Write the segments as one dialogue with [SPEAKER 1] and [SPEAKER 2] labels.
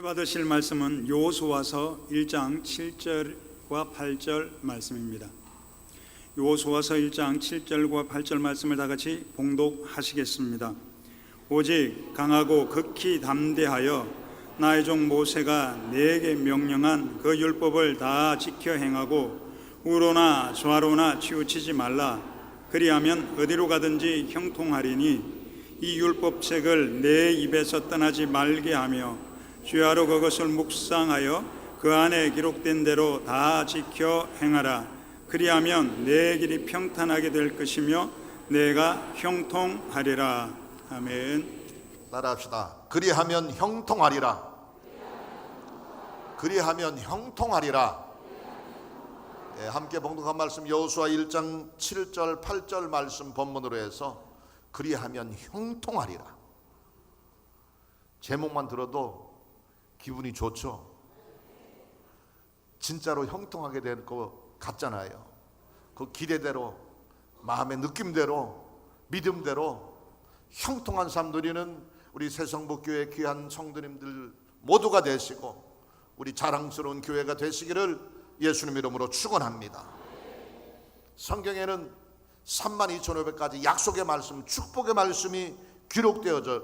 [SPEAKER 1] 받으실 말씀은 여호수아서 1장 7절과 8절 말씀입니다. 여호수아서 1장 7절과 8절 말씀을 다 같이 봉독하시겠습니다. 오직 강하고 극히 담대하여 나의 종 모세가 내게 명령한 그 율법을 다 지켜 행하고 우로나 좌로나 치우치지 말라. 그리하면 어디로 가든지 형통하리니 이 율법책을 내 입에서 떠나지 말게 하며 주야로 그것을 묵상하여 그 안에 기록된 대로 다 지켜 행하라. 그리하면 내 길이 평탄하게 될 것이며 내가 형통하리라. 아멘.
[SPEAKER 2] 따라합시다. 그리하면 형통하리라. 그리하면 형통하리라. 함께 봉독한 말씀 여호수아 1장 7절 8절 말씀 본문으로 해서 그리하면 형통하리라. 제목만 들어도 기분이 좋죠. 진짜로 형통하게 될 것 같잖아요. 그 기대대로, 마음의 느낌대로, 믿음대로 형통한 삶 누리는 우리 새성북교회 귀한 성도님들 모두가 되시고 우리 자랑스러운 교회가 되시기를 예수님 이름으로 축원합니다. 성경에는 32,500가지 약속의 말씀, 축복의 말씀이 기록되어져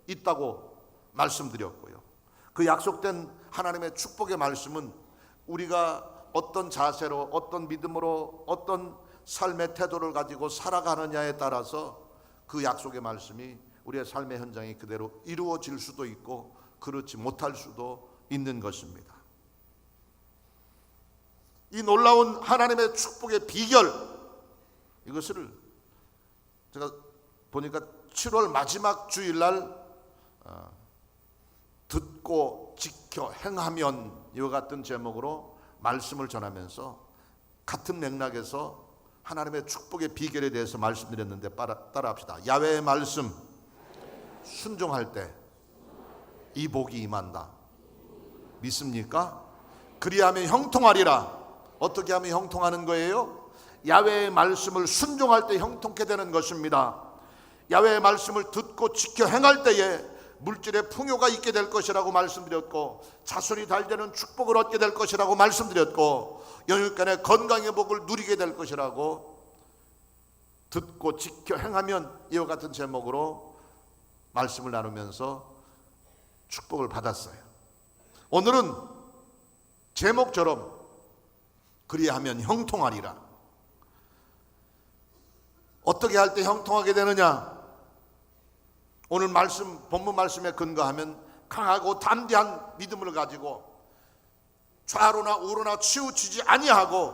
[SPEAKER 2] 있다고 말씀드렸고요. 그 약속된 하나님의 축복의 말씀은 우리가 어떤 자세로, 어떤 믿음으로, 어떤 삶의 태도를 가지고 살아가느냐에 따라서 그 약속의 말씀이 우리의 삶의 현장이 그대로 이루어질 수도 있고 그렇지 못할 수도 있는 것입니다. 이 놀라운 하나님의 축복의 비결, 이것을 제가 보니까 7월 마지막 주일날 듣고 지켜 행하면 이와 같은 제목으로 말씀을 전하면서 같은 맥락에서 하나님의 축복의 비결에 대해서 말씀드렸는데 따라합시다. 야훼의 말씀 순종할 때 이 복이 임한다. 믿습니까? 그리하면 형통하리라. 어떻게 하면 형통하는 거예요? 야훼의 말씀을 순종할 때 형통케 되는 것입니다. 야훼의 말씀을 듣고 지켜 행할 때에 물질의 풍요가 있게 될 것이라고 말씀드렸고 자손이 달되는 축복을 얻게 될 것이라고 말씀드렸고 영육간의 건강의 복을 누리게 될 것이라고 듣고 지켜 행하면 이와 같은 제목으로 말씀을 나누면서 축복을 받았어요. 오늘은 제목처럼 그리하면 형통하리라. 어떻게 할 때 형통하게 되느냐? 오늘 말씀, 본문 말씀에 근거하면 강하고 담대한 믿음을 가지고 좌로나 우로나 치우치지 아니하고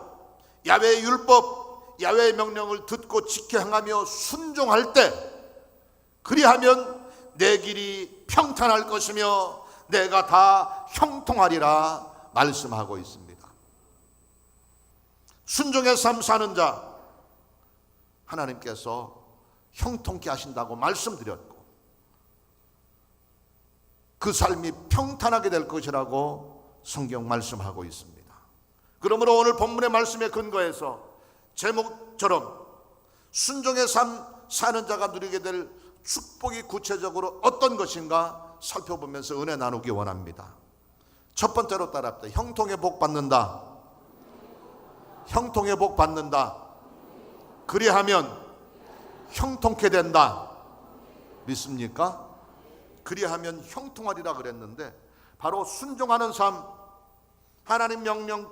[SPEAKER 2] 야훼의 율법, 야훼의 명령을 듣고 지켜 행하며 순종할 때 그리하면 내 길이 평탄할 것이며 내가 다 형통하리라 말씀하고 있습니다. 순종의 삶 사는 자 하나님께서 형통케 하신다고 말씀드렸고 그 삶이 평탄하게 될 것이라고 성경 말씀하고 있습니다. 그러므로 오늘 본문의 말씀에 근거해서 제목처럼 순종의 삶 사는 자가 누리게 될 축복이 구체적으로 어떤 것인가 살펴보면서 은혜 나누기 원합니다. 첫 번째로 따라합니다. 형통의 복 받는다. 형통의 복 받는다. 그리하면 형통케 된다. 믿습니까? 그리하면 형통하리라 그랬는데 바로 순종하는 삶, 하나님 명령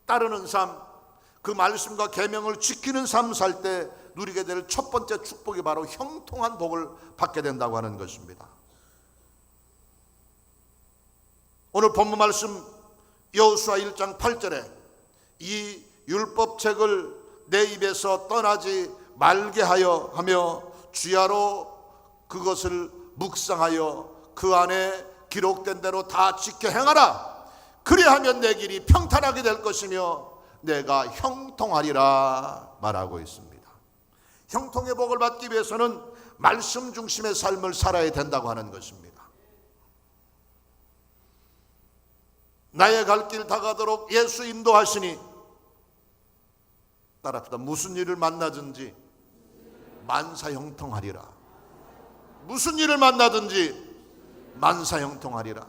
[SPEAKER 2] 따르는 삶, 그 말씀과 계명을 지키는 삶 살 때 누리게 될 첫 번째 축복이 바로 형통한 복을 받게 된다고 하는 것입니다. 오늘 본문 말씀 여호수아 1장 8절에 이 율법책을 내 입에서 떠나지 말게 하며 주야로 그것을 묵상하여 그 안에 기록된 대로 다 지켜 행하라. 그리하면 내 길이 평탄하게 될 것이며 내가 형통하리라 말하고 있습니다. 형통의 복을 받기 위해서는 말씀 중심의 삶을 살아야 된다고 하는 것입니다. 나의 갈 길 다가도록 예수 인도하시니 따라합시다. 무슨 일을 만나든지 만사 형통하리라. 무슨 일을 만나든지 만사 형통하리라.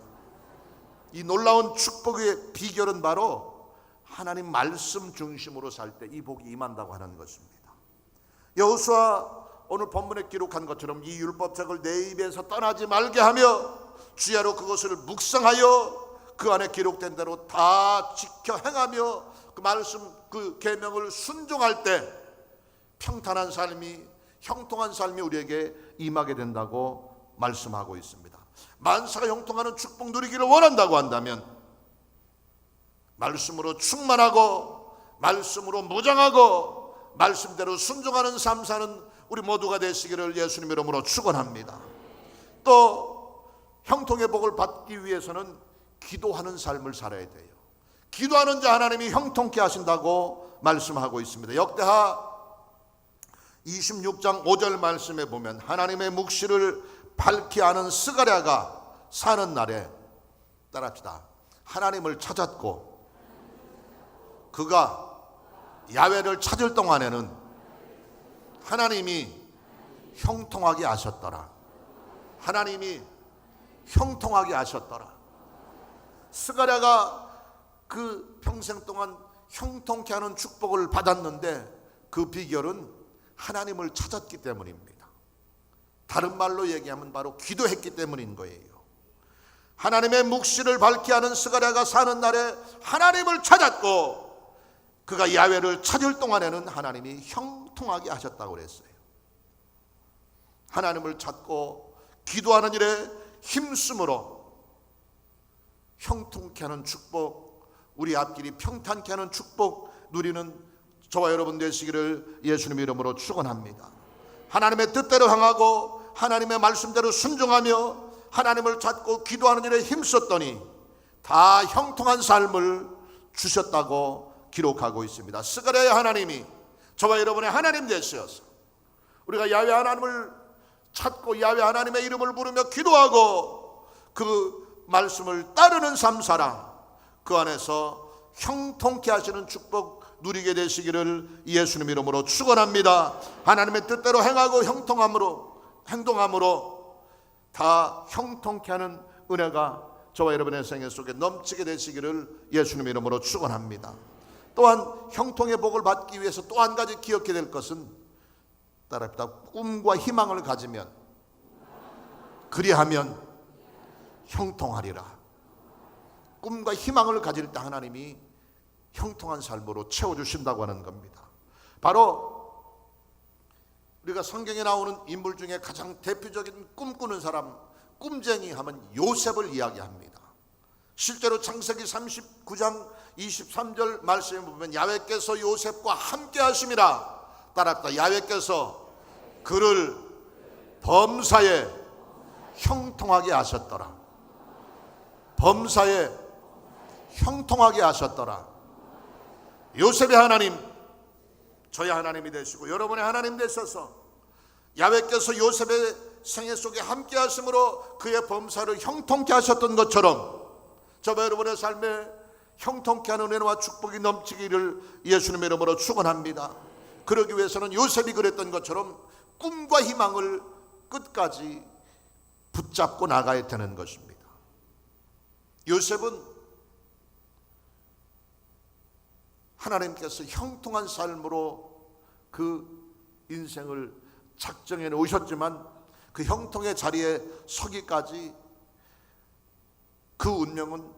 [SPEAKER 2] 이 놀라운 축복의 비결은 바로 하나님 말씀 중심으로 살 때 이 복이 임한다고 하는 것입니다. 여호수아 오늘 본문에 기록한 것처럼 이 율법책을 내 입에서 떠나지 말게 하며 주야로 그것을 묵상하여 그 안에 기록된 대로 다 지켜 행하며 그 말씀 그 계명을 순종할 때 평탄한 삶이 형통한 삶이 우리에게 임하게 된다고 말씀하고 있습니다. 만사가 형통하는 축복 누리기를 원한다고 한다면 말씀으로 충만하고 말씀으로 무장하고 말씀대로 순종하는 삶 사는 우리 모두가 되시기를 예수님 이름으로 축원합니다. 또 형통의 복을 받기 위해서는 기도하는 삶을 살아야 돼요. 기도하는 자 하나님이 형통케 하신다고 말씀하고 있습니다. 역대하 26장 5절 말씀에 보면 하나님의 묵시를 밝히 아는 스가랴가 사는 날에 따라합시다. 하나님을 찾았고 그가 야훼를 찾을 동안에는 하나님이 형통하게 하셨더라. 하나님이 형통하게 하셨더라. 스가랴가 그 평생 동안 형통케 하는 축복을 받았는데 그 비결은 하나님을 찾았기 때문입니다. 다른 말로 얘기하면 바로 기도했기 때문인 거예요. 하나님의 묵시를 밝히 하는 스가랴가 사는 날에 하나님을 찾았고 그가 야훼를 찾을 동안에는 하나님이 형통하게 하셨다고 그랬어요. 하나님을 찾고 기도하는 일에 힘쓰므로 형통케 하는 축복, 우리 앞길이 평탄케 하는 축복 누리는 저와 여러분 되시기를 예수님 이름으로 축원합니다. 하나님의 뜻대로 행하고 하나님의 말씀대로 순종하며 하나님을 찾고 기도하는 일에 힘썼더니 다 형통한 삶을 주셨다고 기록하고 있습니다. 스가랴의 하나님이 저와 여러분의 하나님 되셔서 우리가 야훼 하나님을 찾고 야훼 하나님의 이름을 부르며 기도하고 그 말씀을 따르는 삶 살아 그 안에서 형통케 하시는 축복 누리게 되시기를 예수님 이름으로 축원합니다. 하나님의 뜻대로 행하고 행동함으로 다 형통케 하는 은혜가 저와 여러분의 생애 속에 넘치게 되시기를 예수님 이름으로 축원합니다. 또한 형통의 복을 받기 위해서 또 한 가지 기억해야 될 것은 따라합니다. 꿈과 희망을 가지면 그리하면 형통하리라. 꿈과 희망을 가질 때 하나님이 형통한 삶으로 채워주신다고 하는 겁니다. 바로 우리가 성경에 나오는 인물 중에 가장 대표적인 꿈꾸는 사람, 꿈쟁이 하면 요셉을 이야기합니다. 실제로 창세기 39장 23절 말씀에 보면 야훼께서 요셉과 함께 하심이라. 따랐다. 야훼께서 그를 범사에 형통하게 하셨더라. 범사에 형통하게 하셨더라. 요셉의 하나님, 저의 하나님이 되시고 여러분의 하나님 되셔서 야훼께서 요셉의 생애 속에 함께 하심으로 그의 범사를 형통케 하셨던 것처럼 저와 여러분의 삶에 형통케 하는 은혜와 축복이 넘치기를 예수님의 이름으로 축원합니다. 그러기 위해서는 요셉이 그랬던 것처럼 꿈과 희망을 끝까지 붙잡고 나가야 되는 것입니다. 요셉은 하나님께서 형통한 삶으로 그 인생을 작정해 놓으셨지만 그 형통의 자리에 서기까지 그 운명은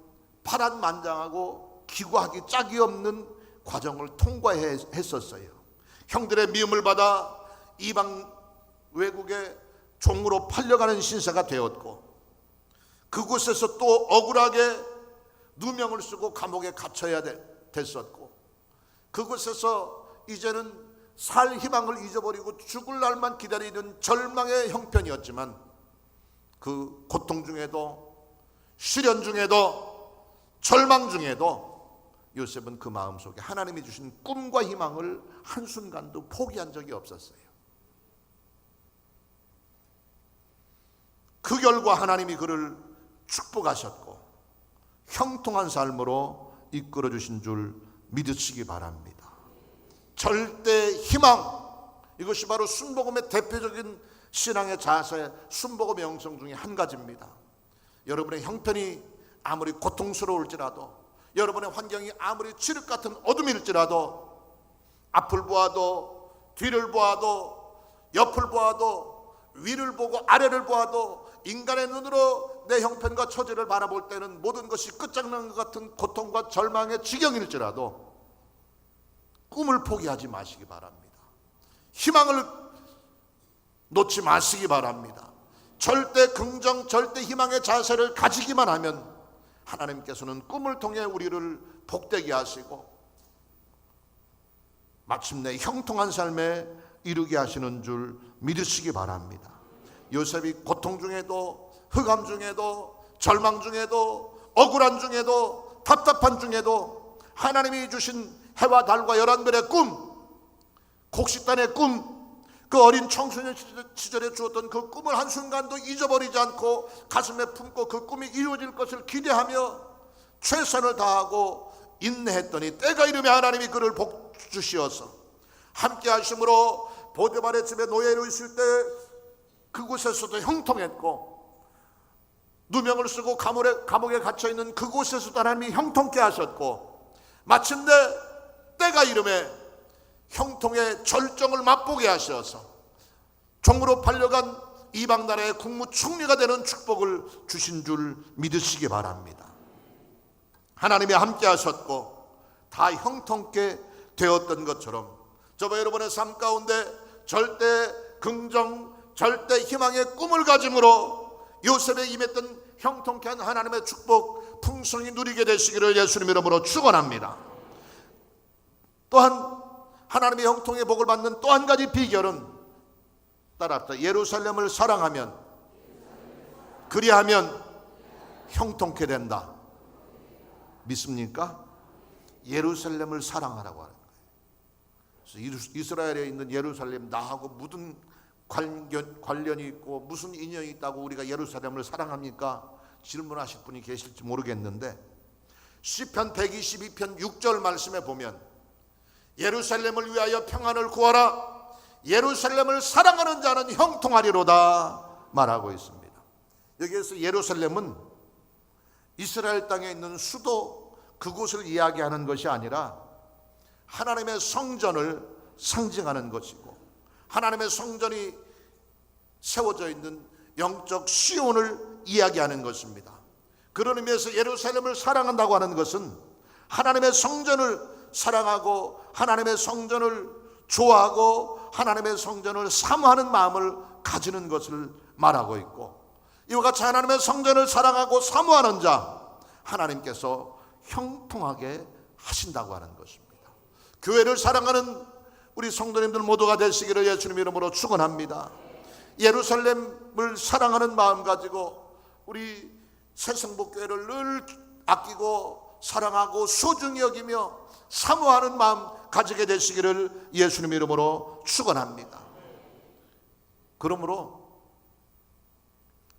[SPEAKER 2] 파란만장하고 기구하기 짝이 없는 과정을 통과했었어요. 형들의 미움을 받아 이방 외국의 종으로 팔려가는 신세가 되었고 그곳에서 또 억울하게 누명을 쓰고 감옥에 갇혀야 됐었고 그곳에서 이제는 살 희망을 잊어버리고 죽을 날만 기다리는 절망의 형편이었지만 그 고통 중에도 시련 중에도 절망 중에도 요셉은 그 마음속에 하나님이 주신 꿈과 희망을 한순간도 포기한 적이 없었어요. 그 결과 하나님이 그를 축복하셨고 형통한 삶으로 이끌어 주신 줄 믿으시기 바랍니다. 절대 희망, 이것이 바로 순복음의 대표적인 신앙의 자세, 순복음의 영성 중에 한 가지입니다. 여러분의 형편이 아무리 고통스러울지라도, 여러분의 환경이 아무리 칠흑 같은 어둠일지라도, 앞을 보아도 뒤를 보아도 옆을 보아도 위를 보고 아래를 보아도 인간의 눈으로 내 형편과 처지를 바라볼 때는 모든 것이 끝장난 것 같은 고통과 절망의 지경일지라도 꿈을 포기하지 마시기 바랍니다. 희망을 놓지 마시기 바랍니다. 절대 긍정, 절대 희망의 자세를 가지기만 하면 하나님께서는 꿈을 통해 우리를 복되게 하시고 마침내 형통한 삶에 이르게 하시는 줄 믿으시기 바랍니다. 요셉이 고통 중에도, 흑암 중에도, 절망 중에도, 억울한 중에도, 답답한 중에도 하나님이 주신 해와 달과 11별의 꿈, 곡식단의 꿈, 그 어린 청소년 시절에 주었던 그 꿈을 한순간도 잊어버리지 않고 가슴에 품고 그 꿈이 이루어질 것을 기대하며 최선을 다하고 인내했더니 때가 이르면 하나님이 그를 복 주시어서 함께 하심으로 보디발의 집에 노예로 있을 때 그곳에서도 형통했고, 누명을 쓰고 감옥에 갇혀있는 그곳에서도 하나님이 형통케 하셨고, 마침내 때가 이르면 형통의 절정을 맛보게 하셔서 종으로 팔려간 이방 나라의 국무총리가 되는 축복을 주신 줄 믿으시기 바랍니다. 하나님이 함께 하셨고 다 형통케 되었던 것처럼 저와 여러분의 삶 가운데 절대 긍정, 절대 희망의 꿈을 가짐으로 요셉에 임했던 형통케 한 하나님의 축복 풍성히 누리게 되시기를 예수님 이름으로 축원합니다. 또한 하나님의 형통의 복을 받는 또 한 가지 비결은 따라합시다. 예루살렘을 사랑하면, 그리하면 형통케 된다. 믿습니까? 예루살렘을 사랑하라고 하는 거예요. 그래서 이스라엘에 있는 예루살렘, 나하고 무슨 관련이 있고 무슨 인연이 있다고 우리가 예루살렘을 사랑합니까? 질문하실 분이 계실지 모르겠는데, 시편 122편 6절 말씀에 보면 예루살렘을 위하여 평안을 구하라, 예루살렘을 사랑하는 자는 형통하리로다 말하고 있습니다. 여기에서 예루살렘은 이스라엘 땅에 있는 수도, 그곳을 이야기하는 것이 아니라 하나님의 성전을 상징하는 것이고, 하나님의 성전이 세워져 있는 영적 시온을 이야기하는 것입니다. 그런 의미에서 예루살렘을 사랑한다고 하는 것은 하나님의 성전을 사랑하고 하나님의 성전을 좋아하고 하나님의 성전을 사모하는 마음을 가지는 것을 말하고 있고, 이와 같이 하나님의 성전을 사랑하고 사모하는 자 하나님께서 형통하게 하신다고 하는 것입니다. 교회를 사랑하는 우리 성도님들 모두가 되시기를 예수님 이름으로 축원합니다. 예루살렘을 사랑하는 마음 가지고 우리 새성복교회를 늘 아끼고 사랑하고 소중히 여기며 사모하는 마음 가지게 되시기를 예수님 이름으로 축원합니다. 그러므로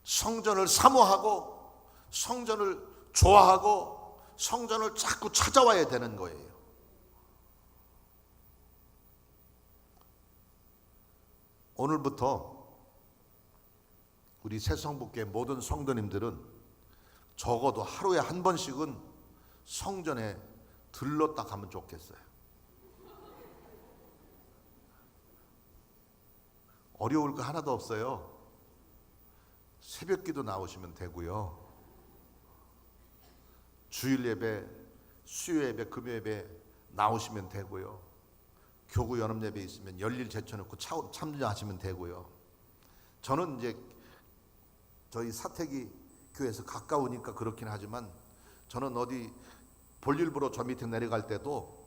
[SPEAKER 2] 성전을 사모하고 성전을 좋아하고 성전을 자꾸 찾아와야 되는 거예요. 오늘부터 우리 새성복교회 모든 성도님들은 적어도 하루에 한 번씩은 성전에 들렀다 가면 좋겠어요. 어려울 거 하나도 없어요. 새벽기도 나오시면 되고요, 주일 예배, 수요 예배, 금요 예배 나오시면 되고요, 교구 연합 예배 있으면 열일 제쳐놓고 참여하시면 되고요. 저는 이제 저희 사택이 교회에서 가까우니까 그렇긴 하지만, 저는 어디 볼일 보러 저 밑에 내려갈 때도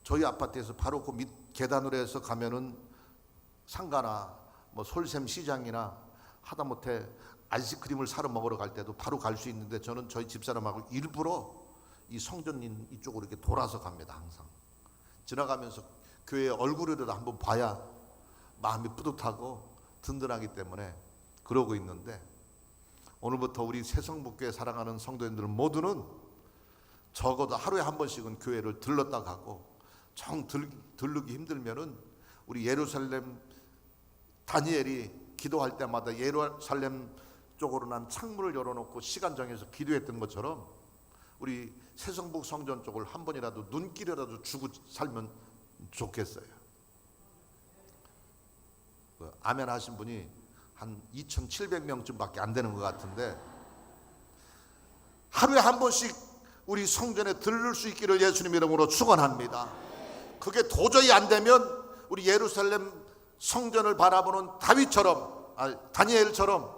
[SPEAKER 2] 저희 아파트에서 바로 그 밑 계단으로 해서 가면은 상가나 뭐 솔샘 시장이나 하다못해 아이스크림을 사러 먹으러 갈 때도 바로 갈 수 있는데, 저는 저희 집사람하고 일부러 이 성전인 이쪽으로 이렇게 돌아서 갑니다. 항상 지나가면서 교회 얼굴이라도 한번 봐야 마음이 뿌듯하고 든든하기 때문에 그러고 있는데, 오늘부터 우리 새성복교회 사랑하는 성도님들 모두는 적어도 하루에 한 번씩은 교회를 들렀다 가고, 정 들르기 힘들면은 우리 예루살렘 다니엘이 기도할 때마다 예루살렘 쪽으로 난 창문을 열어놓고 시간 정해서 기도했던 것처럼 우리 세성북 성전 쪽을 한 번이라도 눈길이라도 주고 살면 좋겠어요. 아멘 하신 분이 한 2,700명쯤밖에 안 되는 것 같은데, 하루에 한 번씩 우리 성전에 들를 수 있기를 예수님 이름으로 축원합니다. 그게 도저히 안 되면 우리 예루살렘 성전을 바라보는 다니엘처럼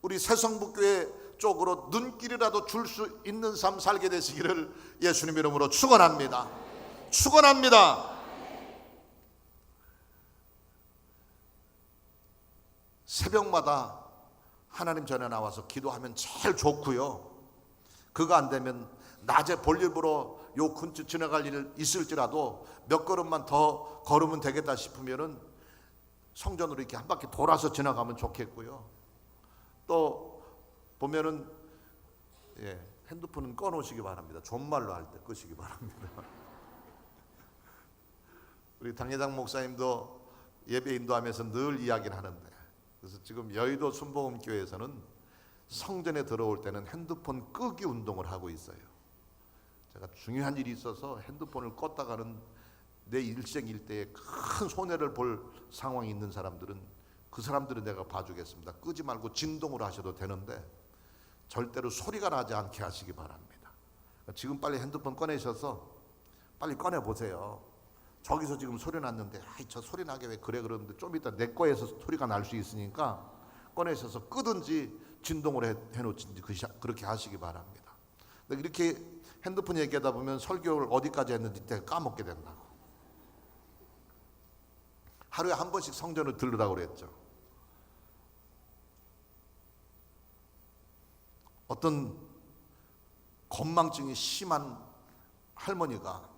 [SPEAKER 2] 우리 새성북교회 쪽으로 눈길이라도 줄 수 있는 삶 살게 되시기를 예수님 이름으로 축원합니다. 축원합니다. 새벽마다 하나님 전에 나와서 기도하면 제일 좋고요. 그거 안 되면 낮에 볼일 보러 요 근처 지나갈 일 있을지라도 몇 걸음만 더 걸으면 되겠다 싶으면은 성전으로 이렇게 한 바퀴 돌아서 지나가면 좋겠고요. 또 보면은 핸드폰은 꺼놓으시기 바랍니다. 존말로 할 때 끄시기 바랍니다. 우리 당회장 목사님도 예배 인도하면서 늘 이야기를 하는데, 그래서 지금 여의도 순복음교회에서는 성전에 들어올 때는 핸드폰 끄기 운동을 하고 있어요. 제가 중요한 일이 있어서 핸드폰을 껐다가는 내 일생일대에 큰 손해를 볼 상황이 있는 사람들은 그 사람들은 내가 봐주겠습니다. 끄지 말고 진동으로 하셔도 되는데 절대로 소리가 나지 않게 하시기 바랍니다. 지금 빨리 핸드폰 꺼내셔서 빨리 꺼내보세요. 저기서 지금 소리 났는데 저 소리 나게 왜 그래 그러는데 좀 이따 내 거에서 소리가 날 수 있으니까 꺼내셔서 끄든지 진동으로 해놓든지 그렇게 하시기 바랍니다. 근데 이렇게 핸드폰 얘기하다 보면 설교를 어디까지 했는지 까먹게 된다고. 하루에 한 번씩 성전을 들르라고 그랬죠. 어떤 건망증이 심한 할머니가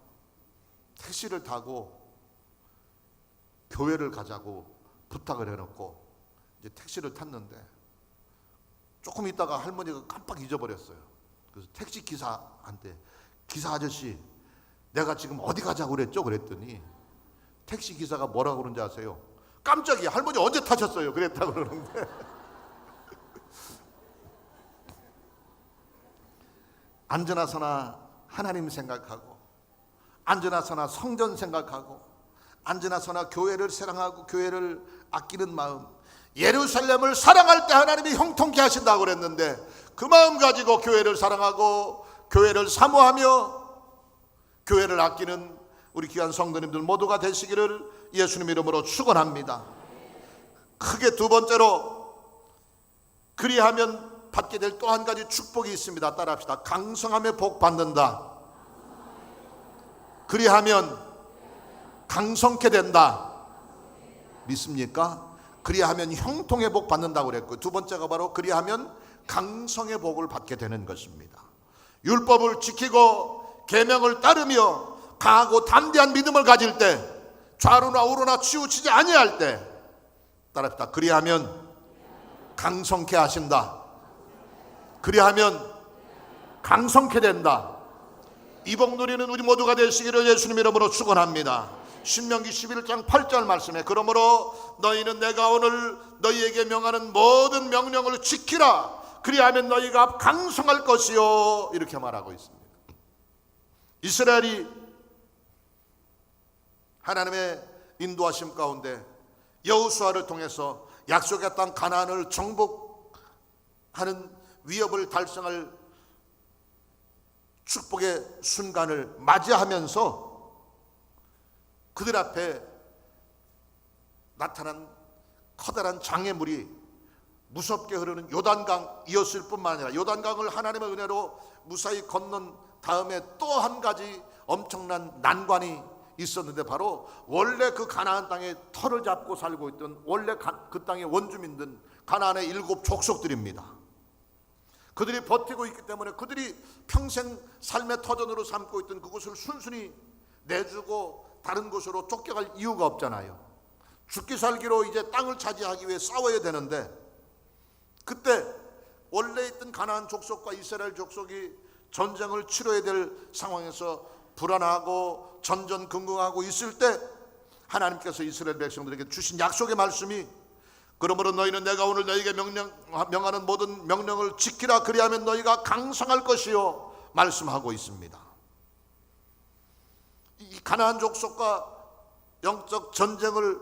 [SPEAKER 2] 택시를 타고 교회를 가자고 부탁을 해놓고 이제 택시를 탔는데 조금 있다가 할머니가 깜빡 잊어버렸어요. 그래서 택시 기사한테, 기사 아저씨 내가 지금 어디 가자고 그랬죠? 그랬더니 택시 기사가 뭐라고 그러는지 아세요? 깜짝이야, 할머니 언제 타셨어요? 그랬다고 그러는데 앉으나서나 하나님 생각하고, 앉으나서나 성전 생각하고, 앉으나서나 교회를 사랑하고 교회를 아끼는 마음, 예루살렘을 사랑할 때 하나님이 형통케 하신다고 그랬는데 그 마음 가지고 교회를 사랑하고 교회를 사모하며 교회를 아끼는 우리 귀한 성도님들 모두가 되시기를 예수님 이름으로 축원합니다. 크게 두 번째로 그리하면 받게 될 또 한 가지 축복이 있습니다. 따라합시다. 강성함의 복 받는다. 그리하면 강성케 된다. 믿습니까? 그리하면 형통의 복 받는다고 그랬고, 두 번째가 바로 그리하면 강성의 복을 받게 되는 것입니다. 율법을 지키고 계명을 따르며 강하고 담대한 믿음을 가질 때, 좌로나 우로나 치우치지 아니할 때, 따라합시다. 그리하면 강성케 하신다. 그리하면 강성케 된다. 이 복 누리는 우리 모두가 되시기를 예수님 이름으로 축원합니다. 신명기 11장 8절 말씀에 그러므로 너희는 내가 오늘 너희에게 명하는 모든 명령을 지키라. 그리하면 너희가 강성할 것이요. 이렇게 말하고 있습니다. 이스라엘이 하나님의 인도하심 가운데 여호수아를 통해서 약속의 땅 가나안을 정복하는 위협을 달성할 축복의 순간을 맞이하면서 그들 앞에 나타난 커다란 장애물이 무섭게 흐르는 요단강이었을 뿐만 아니라 요단강을 하나님의 은혜로 무사히 건넌 다음에 또 한 가지 엄청난 난관이 있었는데, 바로 원래 그 가나안 땅에 터를 잡고 살고 있던 원래 그 땅의 원주민들 가나안의 7 족속들입니다. 그들이 버티고 있기 때문에 그들이 평생 삶의 터전으로 삼고 있던 그곳을 순순히 내주고 다른 곳으로 쫓겨갈 이유가 없잖아요. 죽기 살기로 이제 땅을 차지하기 위해 싸워야 되는데, 그때 원래 있던 가나안 족속과 이스라엘 족속이 전쟁을 치러야 될 상황에서 불안하고 전전긍긍하고 있을 때 하나님께서 이스라엘 백성들에게 주신 약속의 말씀이 그러므로 너희는 내가 오늘 너희에게 명하는 모든 명령을 지키라. 그리하면 너희가 강성할 것이요 말씀하고 있습니다. 이 가나안 족속과 영적 전쟁을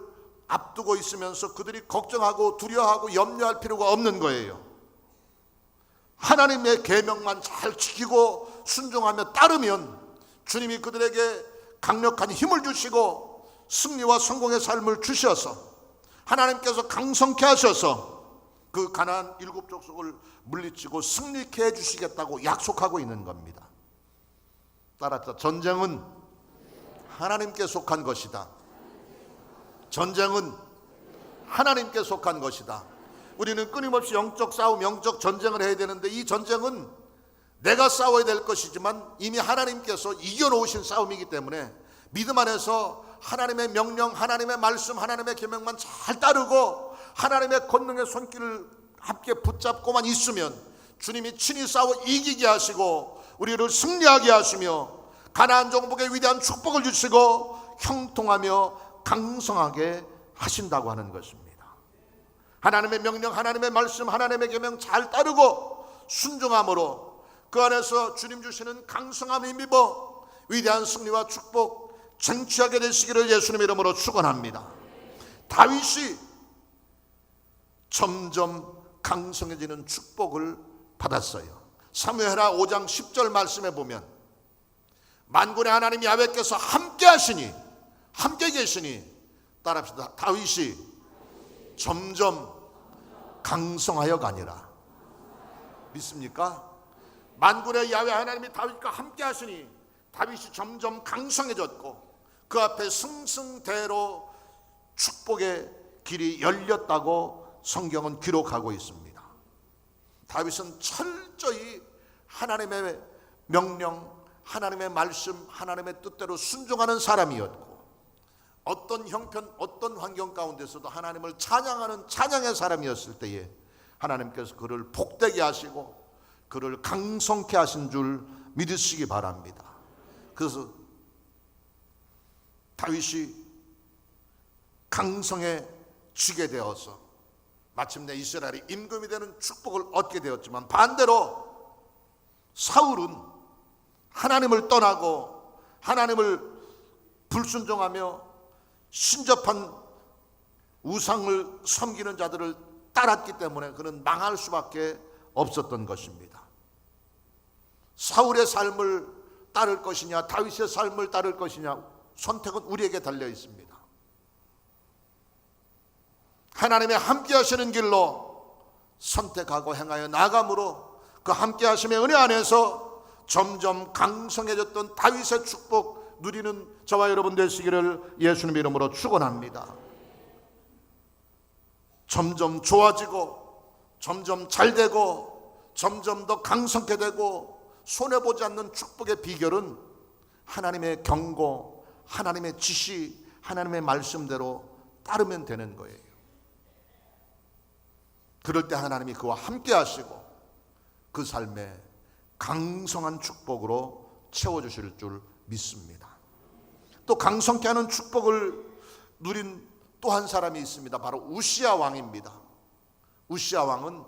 [SPEAKER 2] 앞두고 있으면서 그들이 걱정하고 두려워하고 염려할 필요가 없는 거예요. 하나님의 계명만 잘 지키고 순종하며 따르면 주님이 그들에게 강력한 힘을 주시고 승리와 성공의 삶을 주셔서 하나님께서 강성케 하셔서 그 가나안 7족속을 물리치고 승리케 해주시겠다고 약속하고 있는 겁니다. 따라서 전쟁은 하나님께 속한 것이다. 전쟁은 하나님께 속한 것이다. 우리는 끊임없이 영적 싸움, 영적 전쟁을 해야 되는데 이 전쟁은 내가 싸워야 될 것이지만 이미 하나님께서 이겨놓으신 싸움이기 때문에 믿음 안에서 하나님의 명령, 하나님의 말씀, 하나님의 계명만 잘 따르고 하나님의 권능의 손길을 함께 붙잡고만 있으면 주님이 친히 싸워 이기게 하시고 우리를 승리하게 하시며 가나안 종복의 위대한 축복을 주시고 형통하며 강성하게 하신다고 하는 것입니다. 하나님의 명령, 하나님의 말씀, 하나님의 계명 잘 따르고 순종함으로 그 안에서 주님 주시는 강성함을 힘입어 위대한 승리와 축복 쟁취하게 되시기를 예수님 이름으로 축원합니다. 다윗이 점점 강성해지는 축복을 받았어요. 사무엘하 5장 10절 말씀에 보면 만군의 하나님 야훼께서 함께 하시니, 함께 계시니, 따라합시다. 다윗이 점점 강성하여 가니라. 믿습니까? 만군의 야훼 하나님이 다윗과 함께 하시니 다윗이 점점 강성해졌고 그 앞에 승승대로 축복의 길이 열렸다고 성경은 기록하고 있습니다. 다윗은 철저히 하나님의 명령, 하나님의 말씀, 하나님의 뜻대로 순종하는 사람이었고 어떤 형편, 어떤 환경 가운데서도 하나님을 찬양하는 찬양의 사람이었을 때에 하나님께서 그를 복되게 하시고 그를 강성케 하신 줄 믿으시기 바랍니다. 그래서 다윗이 강성해지게 되어서 마침내 이스라엘이 임금이 되는 축복을 얻게 되었지만 반대로 사울은 하나님을 떠나고 하나님을 불순종하며 신접한 우상을 섬기는 자들을 따랐기 때문에 그는 망할 수밖에 없었던 것입니다. 사울의 삶을 따를 것이냐 다윗의 삶을 따를 것이냐 선택은 우리에게 달려 있습니다. 하나님의 함께 하시는 길로 선택하고 행하여 나아감으로 그 함께 하심의 은혜 안에서 점점 강성해졌던 다윗의 축복 누리는 저와 여러분 되시기를 예수님 이름으로 축원합니다. 점점 좋아지고 점점 잘되고 점점 더 강성케 되고 손해보지 않는 축복의 비결은 하나님의 경고, 하나님의 지시, 하나님의 말씀대로 따르면 되는 거예요. 그럴 때 하나님이 그와 함께 하시고 그 삶에 강성한 축복으로 채워주실 줄 믿습니다. 또 강성케 하는 축복을 누린 또 한 사람이 있습니다. 바로 우시야 왕입니다. 우시야 왕은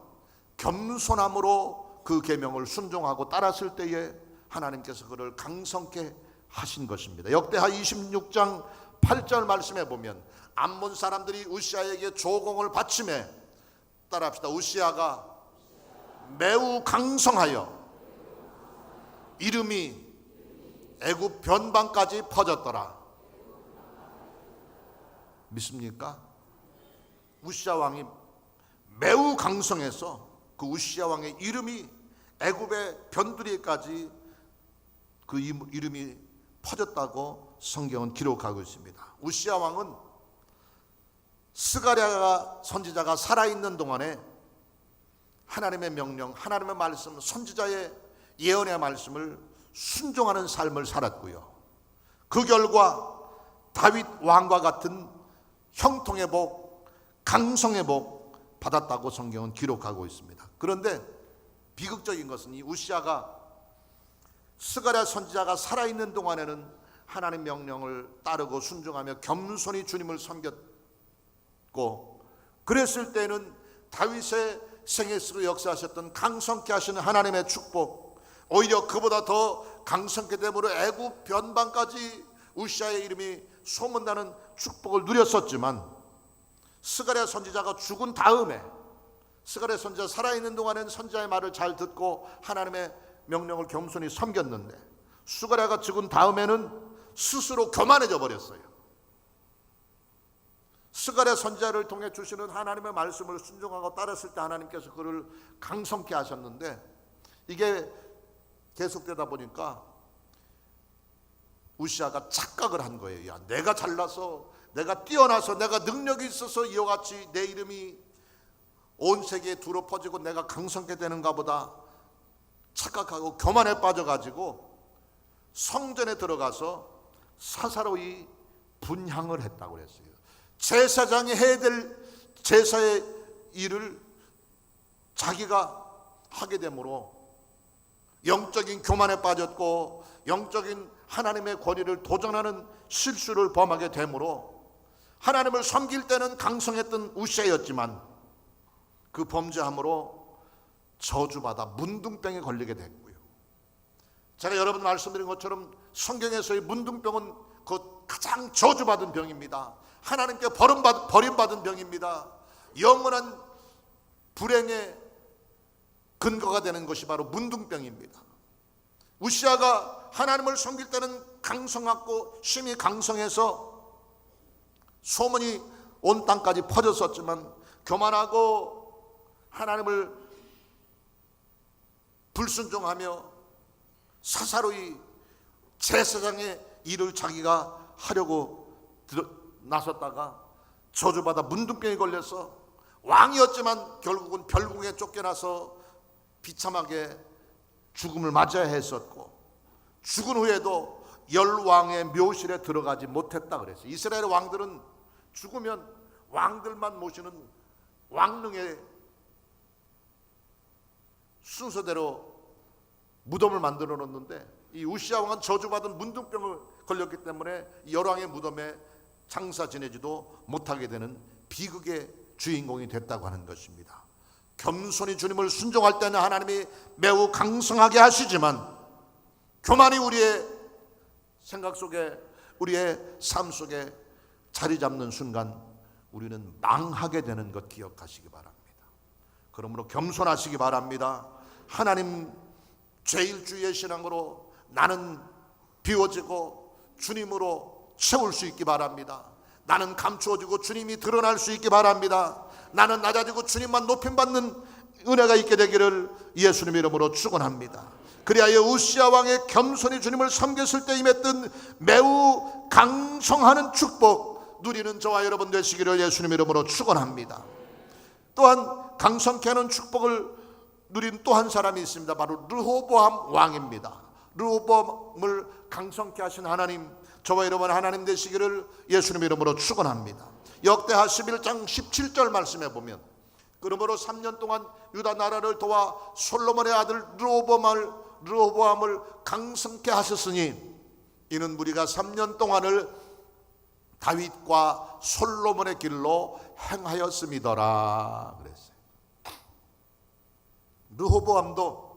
[SPEAKER 2] 겸손함으로 그 계명을 순종하고 따랐을 때에 하나님께서 그를 강성케 하신 것입니다. 역대하 26장 8절 말씀에 보면 암몬 사람들이 우시야에게 조공을 바치매 따라합시다. 우시야가 매우 강성하여 이름이 애굽 변방까지 퍼졌더라. 믿습니까? 우시야 왕이 매우 강성해서 그 우시야 왕의 이름이 애굽의 변두리까지 그 이름이 퍼졌다고 성경은 기록하고 있습니다. 우시야 왕은 스가랴 선지자가 살아있는 동안에 하나님의 명령, 하나님의 말씀, 선지자의 예언의 말씀을 순종하는 삶을 살았고요. 그 결과 다윗 왕과 같은 형통의 복, 강성의 복 받았다고 성경은 기록하고 있습니다. 그런데 비극적인 것은 이 우시야가 스가랴 선지자가 살아있는 동안에는 하나님 명령을 따르고 순종하며 겸손히 주님을 섬겼고 그랬을 때는 다윗의 생애 속에 역사하셨던 강성케 하시는 하나님의 축복, 오히려 그보다 더 강성케 됨으로 애굽 변방까지 우시아의 이름이 소문나는 축복을 누렸었지만, 스가랴 선지자가 죽은 다음에, 스가랴 선지자 살아있는 동안에는 선지자의 말을 잘 듣고 하나님의 명령을 겸손히 섬겼는데, 스가랴가 죽은 다음에는 스스로 교만해져 버렸어요. 스가랴 선지자를 통해 주시는 하나님의 말씀을 순종하고 따랐을 때 하나님께서 그를 강성케 하셨는데, 이게 계속되다 보니까 우시아가 착각을 한 거예요. 야, 내가 잘나서, 내가 뛰어나서, 내가 능력이 있어서 이와 같이 내 이름이 온 세계에 두루 퍼지고 내가 강성케 되는가 보다 착각하고 교만에 빠져가지고 성전에 들어가서 사사로이 분향을 했다고 그랬어요. 제사장이 해야 될 제사의 일을 자기가 하게 되므로 영적인 교만에 빠졌고 영적인 하나님의 권위를 도전하는 실수를 범하게 되므로, 하나님을 섬길 때는 강성했던 우시아였지만 그 범죄함으로 저주받아 문둥병에 걸리게 됐고요. 제가 여러분 말씀드린 것처럼 성경에서의 문둥병은 그 가장 저주받은 병입니다. 하나님께 버림받은 병입니다. 영원한 불행의 근거가 되는 것이 바로 문둥병입니다. 우시아가 하나님을 섬길 때는 강성하고 심히 강성해서 소문이 온 땅까지 퍼졌었지만, 교만하고 하나님을 불순종하며 사사로이 제사장의 일을 자기가 하려고 나섰다가 저주받아 문둥병에 걸려서 왕이었지만 결국은 별궁에 쫓겨나서 비참하게 죽음을 맞아야 했었고, 죽은 후에도 열왕의 묘실에 들어가지 못했다 그랬어요. 이스라엘 왕들은 죽으면 왕들만 모시는 왕릉의 순서대로 무덤을 만들어 놓는데, 이 우시아 왕은 저주받은 문둥병을 걸렸기 때문에 열왕의 무덤에 장사 지내지도 못하게 되는 비극의 주인공이 됐다고 하는 것입니다. 겸손히 주님을 순종할 때는 하나님이 매우 강성하게 하시지만, 교만이 우리의 생각 속에, 우리의 삶 속에 자리 잡는 순간 우리는 망하게 되는 것 기억하시기 바랍니다. 그러므로 겸손하시기 바랍니다. 하나님 제1주의 신앙으로 나는 비워지고 주님으로 채울 수 있기 바랍니다. 나는 감추어지고 주님이 드러날 수 있기 바랍니다. 나는 낮아지고 주님만 높임받는 은혜가 있게 되기를 예수님 이름으로 축원합니다. 그리하여 우시아 왕의 겸손히 주님을 섬겼을 때 임했던 매우 강성하는 축복 누리는 저와 여러분 되시기를 예수님 이름으로 축원합니다. 또한 강성케 하는 축복을 누린 또 한 사람이 있습니다. 바로 르호보암 왕입니다. 르호보암을 강성케 하신 하나님, 저와 여러분 하나님 되시기를 예수님 이름으로 축원합니다. 역대하 11장 17절 말씀에 보면, 그러므로 3년 동안 유다 나라를 도와 솔로몬의 아들 르호보암을 강성케 하셨으니 이는 무리가 3년 동안을 다윗과 솔로몬의 길로 행하였음이더라 그랬어요. 르호보암도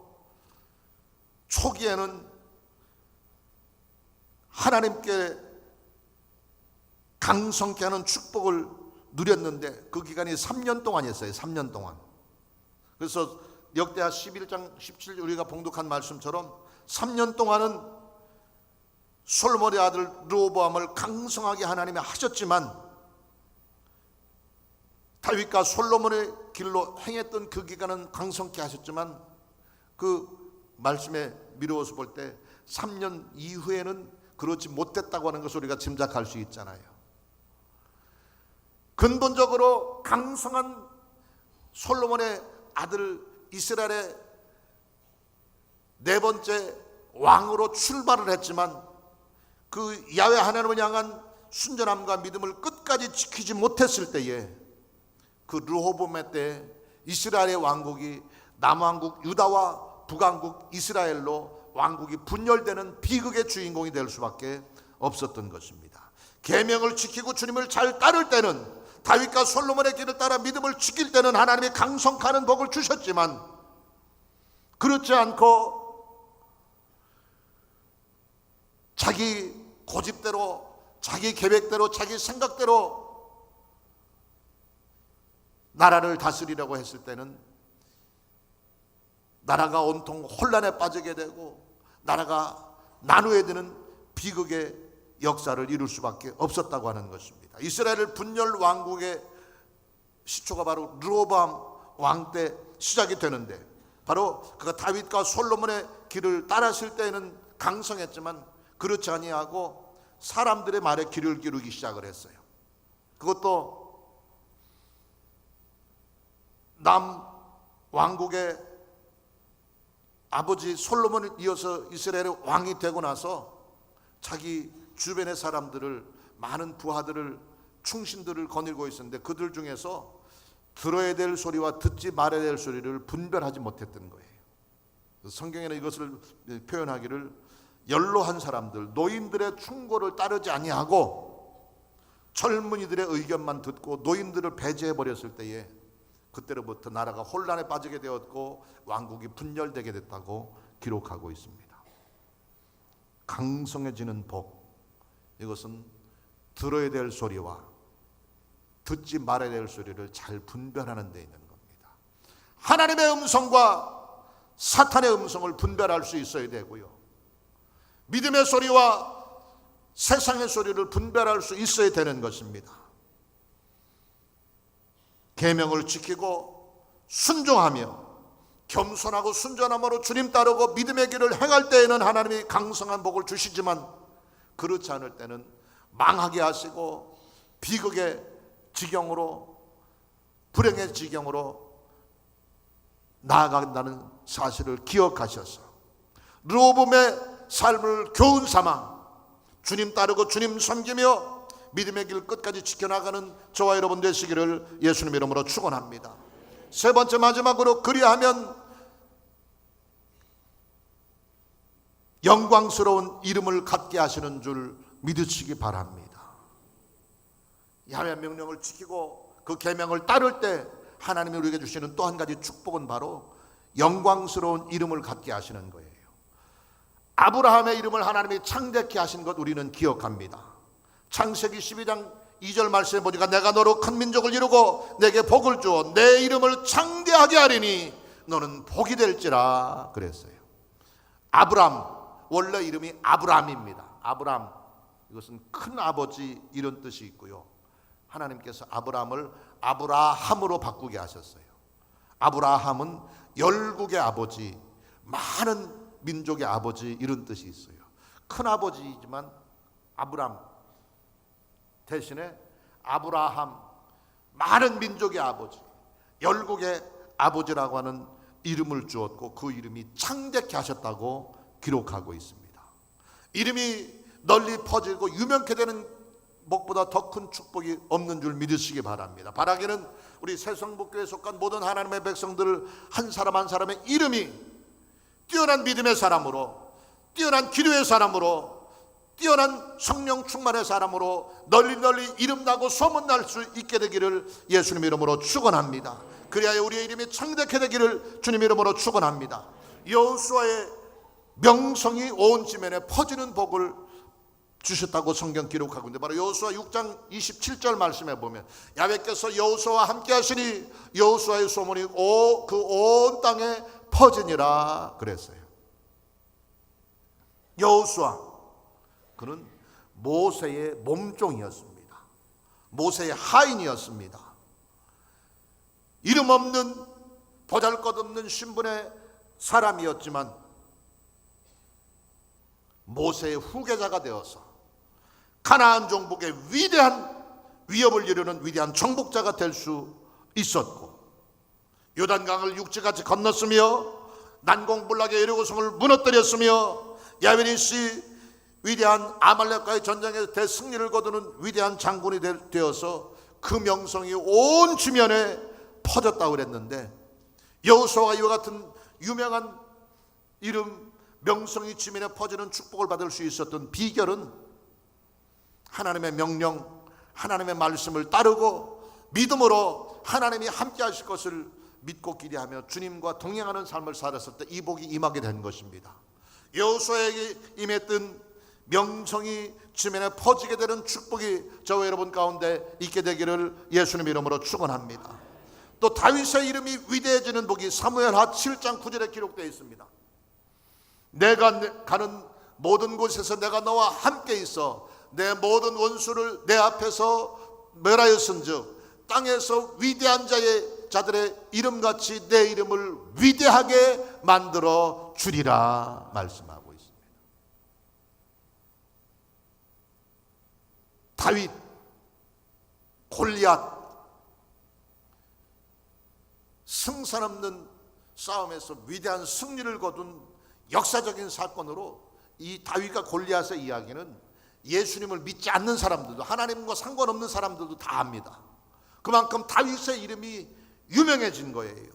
[SPEAKER 2] 초기에는 하나님께 강성케 하는 축복을 누렸는데 그 기간이 3년 동안이었어요. 3년 동안. 그래서 역대하 11장 17절 우리가 봉독한 말씀처럼 3년 동안은 솔로몬의 아들 르호보암을 강성하게 하나님이 하셨지만, 다윗과 솔로몬의 길로 행했던 그 기간은 강성케 하셨지만 그 말씀에 미루어서 볼 때 3년 이후에는 그렇지 못했다고 하는 것을 우리가 짐작할 수 있잖아요. 근본적으로 강성한 솔로몬의 아들 이스라엘의 네 번째 왕으로 출발을 했지만 그 야훼 하나님을 향한 순전함과 믿음을 끝까지 지키지 못했을 때에 그 르호보암의 때 이스라엘의 왕국이 남왕국 유다와 북왕국 이스라엘로 왕국이 분열되는 비극의 주인공이 될 수밖에 없었던 것입니다. 계명을 지키고 주님을 잘 따를 때는 다윗과 솔로몬의 길을 따라 믿음을 지킬 때는 하나님이 강성하는 복을 주셨지만, 그렇지 않고 자기 고집대로, 자기 계획대로, 자기 생각대로 나라를 다스리려고 했을 때는 나라가 온통 혼란에 빠지게 되고 나라가 나누어지는 비극의 역사를 이룰 수밖에 없었다고 하는 것입니다. 이스라엘 분열 왕국의 시초가 바로 르호보암 왕 때 시작이 되는데, 바로 그가 다윗과 솔로몬의 길을 따랐을 때는 강성했지만 그렇지 아니하고 사람들의 말에 귀를 기울이기 시작을 했어요. 그것도 남 왕국의 아버지 솔로몬을 이어서 이스라엘의 왕이 되고 나서 자기 주변의 사람들을, 많은 부하들을, 충신들을 거느리고 있었는데 그들 중에서 들어야 될 소리와 듣지 말아야 될 소리를 분별하지 못했던 거예요. 성경에는 이것을 표현하기를 연로한 사람들, 노인들의 충고를 따르지 아니하고 젊은이들의 의견만 듣고 노인들을 배제해 버렸을 때에 그때로부터 나라가 혼란에 빠지게 되었고 왕국이 분열되게 됐다고 기록하고 있습니다. 강성해지는 복, 이것은 들어야 될 소리와 듣지 말아야 될 소리를 잘 분별하는 데 있는 겁니다. 하나님의 음성과 사탄의 음성을 분별할 수 있어야 되고요, 믿음의 소리와 세상의 소리를 분별할 수 있어야 되는 것입니다. 계명을 지키고 순종하며 겸손하고 순전함으로 주님 따르고 믿음의 길을 행할 때에는 하나님이 강성한 복을 주시지만, 그렇지 않을 때는 망하게 하시고 비극의 지경으로, 불행의 지경으로 나아간다는 사실을 기억하셔서 르호보암의 삶을 교훈 삼아 주님 따르고 주님 섬기며 믿음의 길 끝까지 지켜나가는 저와 여러분 되시기를 예수님 이름으로 축원합니다. 세 번째, 마지막으로, 그리하면 영광스러운 이름을 갖게 하시는 줄 믿으시기 바랍니다. 야훼 명령을 지키고 그 계명을 따를 때 하나님이 우리에게 주시는 또 한 가지 축복은 바로 영광스러운 이름을 갖게 하시는 거예요. 아브라함의 이름을 하나님이 창대케 하신 것 우리는 기억합니다. 창세기 12장 2절 말씀에 보니까 내가 너로 큰 민족을 이루고 내게 복을 주어 내 이름을 창대하게 하리니 너는 복이 될지라 그랬어요. 아브람, 원래 이름이 아브람입니다. 아브람, 이것은 큰 아버지 이런 뜻이 있고요, 하나님께서 아브람을 아브라함으로 바꾸게 하셨어요. 아브라함은 열국의 아버지, 많은 민족의 아버지 이런 뜻이 있어요. 큰 아버지이지만 아브람 대신에 아브라함, 많은 민족의 아버지, 열국의 아버지라고 하는 이름을 주었고 그 이름이 창대케 하셨다고 기록하고 있습니다. 이름이 널리 퍼지고 유명케 되는 복보다 더 큰 축복이 없는 줄 믿으시기 바랍니다. 바라기는 우리 새성북교에 속한 모든 하나님의 백성들 한 사람 한 사람의 이름이 뛰어난 믿음의 사람으로, 뛰어난 기도의 사람으로, 뛰어난 성령 충만의 사람으로 널리 이름나고 소문날 수 있게 되기를 예수님 이름으로 축원합니다. 그리하여 우리의 이름이 창대케 되기를 주님 이름으로 축원합니다. 여호수아의 명성이 온 지면에 퍼지는 복을 주셨다고 성경 기록하고 있는데, 바로 여호수아 6장 27절 말씀에 보면 야훼께서 여호수아와 함께 하시니 여호수아의 소문이 그 온 땅에 퍼지니라 그랬어요. 여호수아, 그는 모세의 몸종이었습니다. 모세의 하인이었습니다. 이름 없는 보잘것없는 신분의 사람이었지만 모세의 후계자가 되어서 가나안 종국의 위대한 위협을 이루는 위대한 정복자가 될 수 있었고, 요단강을 육지같이 건넜으며 난공불락의 여리고성을 무너뜨렸으며 야베니시 위대한 아말렉과의 전쟁에서 대승리를 거두는 위대한 장군이 되어서 그 명성이 온 지면에 퍼졌다고 그랬는데, 여호수아가 이와 같은 유명한 이름, 명성이 지면에 퍼지는 축복을 받을 수 있었던 비결은 하나님의 명령, 하나님의 말씀을 따르고 믿음으로 하나님이 함께 하실 것을 믿고 기대하며 주님과 동행하는 삶을 살았을 때 이 복이 임하게 된 것입니다. 여호수아에게 임했던 명성이 지면에 퍼지게 되는 축복이 저와 여러분 가운데 있게 되기를 예수님 이름으로 축원합니다. 또 다윗의 이름이 위대해지는 복이 사무엘하 7장 9절에 기록되어 있습니다. 내가 가는 모든 곳에서 내가 너와 함께 있어 내 모든 원수를 내 앞에서 멸하였은즉 땅에서 위대한 자들의 이름같이 내 이름을 위대하게 만들어 주리라 말씀하고 있습니다. 다윗, 골리앗, 승산 없는 싸움에서 위대한 승리를 거둔 역사적인 사건으로 이 다윗과 골리앗의 이야기는 예수님을 믿지 않는 사람들도 하나님과 상관없는 사람들도 다 압니다. 그만큼 다윗의 이름이 유명해진 거예요.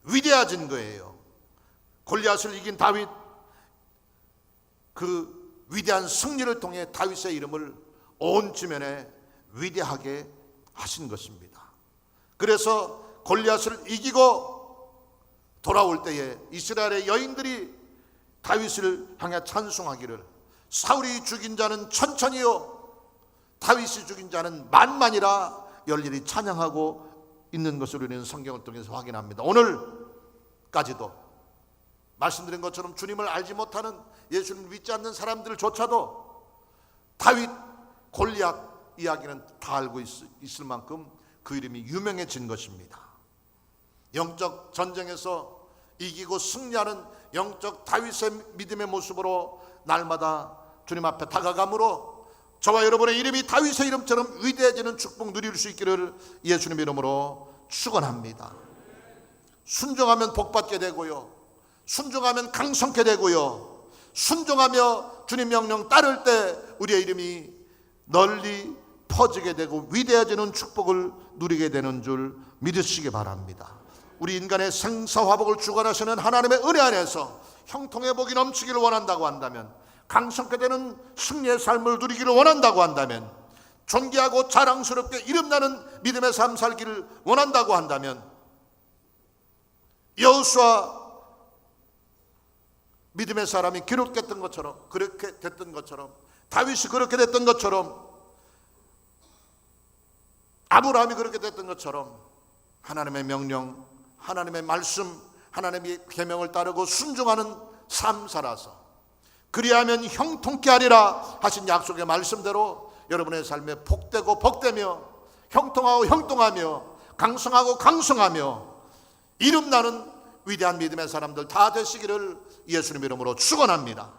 [SPEAKER 2] 위대해진 거예요. 골리앗을 이긴 다윗, 그 위대한 승리를 통해 다윗의 이름을 온 지면에 위대하게 하신 것입니다. 그래서 골리앗을 이기고 돌아올 때에 이스라엘의 여인들이 다윗을 향해 찬송하기를 사울이 죽인 자는 천천히요 다윗이 죽인 자는 만만이라 열렬히 찬양하고 있는 것을 우리는 성경을 통해서 확인합니다. 오늘까지도 말씀드린 것처럼 주님을 알지 못하는 예수님을 믿지 않는 사람들조차도 다윗, 골리앗 이야기는 다 알고 있을 만큼 그 이름이 유명해진 것입니다. 영적 전쟁에서 이기고 승리하는 영적 다윗의 믿음의 모습으로 날마다 주님 앞에 다가감으로 저와 여러분의 이름이 다윗의 이름처럼 위대해지는 축복 누릴 수 있기를 예수님 이름으로 축원합니다. 순종하면 복받게 되고요, 순종하면 강성케 되고요, 순종하며 주님 명령 따를 때 우리의 이름이 널리 퍼지게 되고 위대해지는 축복을 누리게 되는 줄 믿으시기 바랍니다. 우리 인간의 생사화복을 주관하시는 하나님의 은혜 안에서 형통의 복이 넘치기를 원한다고 한다면, 강성케 되는 승리의 삶을 누리기를 원한다고 한다면, 존귀하고 자랑스럽게 이름나는 믿음의 삶 살기를 원한다고 한다면, 여호수아 믿음의 사람이 기록됐던 것처럼, 그렇게 됐던 것처럼, 다윗이 그렇게 됐던 것처럼, 아브라함이 그렇게 됐던 것처럼 하나님의 명령, 하나님의 말씀, 하나님의 계명을 따르고 순종하는 삶 살아서 그리하면 형통케 하리라 하신 약속의 말씀대로 여러분의 삶에 복되고 복되며 형통하고 형통하며 강성하고 강성하며 이름나는 위대한 믿음의 사람들 다 되시기를 예수님 이름으로 축원합니다.